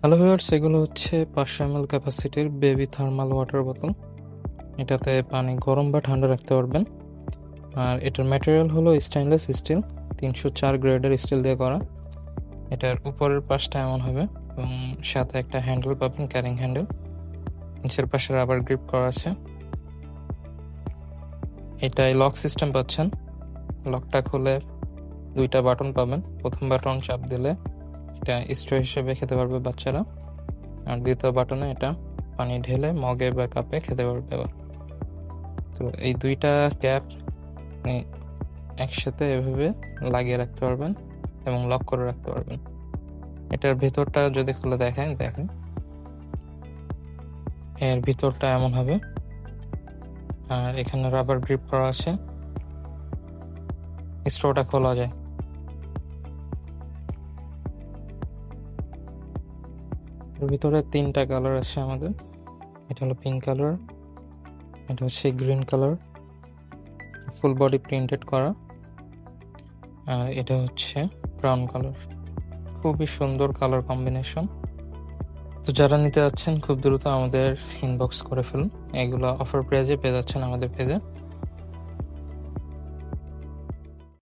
Hello viewers, এগুলো হচ্ছে 500 ml ক্যাপাসিটির baby thermal water বোতল। এটাতে পানি গরম বা ঠান্ডা রাখতে পারবেন। আর এটার ম্যাটেরিয়াল হলো স্টেনলেস স্টিল, 304 গ্রেডের স্টিল দিয়ে করা। এটার উপরের পাশটা এমন হবে এবং সাথে একটা হ্যান্ডেল পাবেন, ক্যারিং হ্যান্ডেল। নিচের পাশে রাবার গ্রিপ করা আছে। এটাই লক সিস্টেম পাচ্ছেন। লকটা খুলে 2টা বাটন পাবেন। প্রথম বাটন চাপ দিলে এটা স্ট্রো হিসেবে খেতে পারবে বাচ্চারা, আর দ্বিতীয় বাটনে এটা পানি ঢেলে মগে বা কাপে খেতে পারবে আবার। তো এই 2টা ক্যাপ একসাথে এভাবে লাগিয়ে রাখতে পারবেন এবং লক করে রাখতে পারবেন। এটার ভিতরটা যদি খুলে দেখেন, এর ভিতরটা এমন হবে। আর এখানে রাবার গ্রিপ করা আছে, স্ট্রোটা খোলা যায়। এর ভিতরে 3টা কালার আছে আমাদের। এটা হলো পিঙ্ক কালার, এটা হচ্ছে green colour, full body printed করা, আর এটা হচ্ছে ব্রাউন কালার। খুবই সুন্দর কালার কম্বিনেশন। তো যারা নিতে যাচ্ছেন খুব দ্রুত আমাদের ইনবক্স করে ফেলুন। এগুলো অফার প্রাইজে পেয়ে যাচ্ছেন আমাদের পেজে।